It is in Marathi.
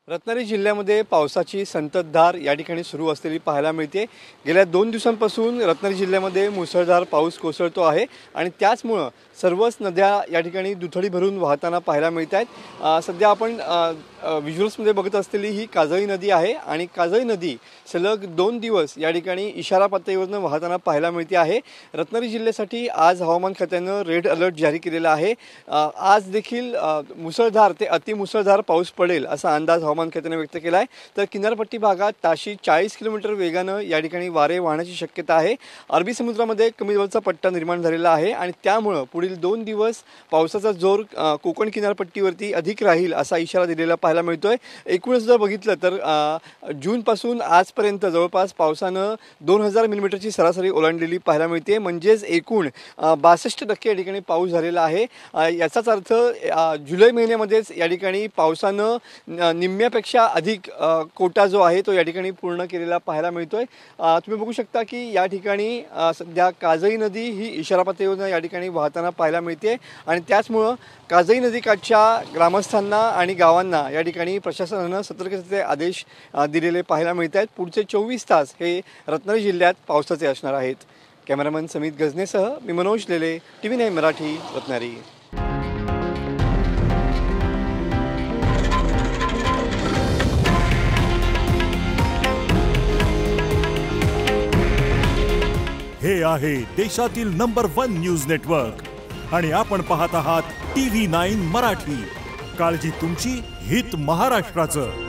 रत्नागिरी जिल्ह्यामध्ये पावसाची संततधार या ठिकाणी सुरू असलेली पाहायला मिळते। गेल्या 2 दिवसांपासून रत्नागिरी जिल्ह्यामध्ये मुसळधार पाऊस कोसळतो आहे आणि त्याचमुळे सर्वच नद्या या ठिकाणी दुथडी भरून वाहताना पाहायला मिळत आहेत। सध्या आपण व्हिज्युअल्समध्ये बघत असलेली ही काजळी नदी आहे आणि काजळी नदी सलग 2 दिवस या ठिकाणी इशारा पातळीवरून वाहताना पाहायला मिळते आहे। रत्नागिरी जिल्ह्यासाठी आज हवामान खात्याने रेड अलर्ट जारी केलेला आहे। आज देखील मुसळधार ते अतिमुसळधार पाऊस पडेल असा अंदाज हवामान खात्याने व्यक्त केला आहे। तर किनारपट्टी भागात ताशी 40 किलोमीटर वेगाने या ठिकाणी वारे वाहण्याची शक्यता आहे। अरबी समुद्रामध्ये कमी दाबाचा पट्टा निर्माण झालेला आहे आणि त्यामुळे पुढील 2 दिवस पावसाचा जोर कोकण किनारपट्टीवरती अधिक राहील असा इशारा दिलेला पाहायला मिळतोय। एकूणच जर बघितलं तर जून पासून आजपर्यंत जवळपास पावसानं 2000 मिलीमीटरची सरासरी ओलांडलेली पाहायला मिळते। म्हणजेच एकूण 62% या ठिकाणी पाऊस झालेला आहे। याचाच अर्थ जुलै महिन्यामध्येच या ठिकाणी पावसानं निम्म्यापेक्षा अधिक कोटा जो आहे तो या ठिकाणी पूर्ण केलेला पाहायला मिळतोय। तुम्ही बघू शकता की या ठिकाणी सध्या काजळी नदी ही इशारा पातळीवरून या ठिकाणी वाहताना पाहायला मिळते आणि त्याचमुळे काजळी नदीकाठच्या ग्रामस्थांना आणि गावांना या ठिकाणी प्रशासनाने सतर्कतेचे आदेश दिलेले पाहायला मिळत आहेत। पुढचे 24 तास हे रत्नागिरी जिल्ह्यात पावसाचे असणार आहेत। कॅमेरामन समित गजनेसह मी मनोज लेले, TV9 मराठी, रत्नागिरी। हे आहे देशातील नंबर 1 न्यूज नेटवर्क आणि आपण पाहत आहात TV9 मराठी। काळजी तुमची, हित महाराष्ट्राचं।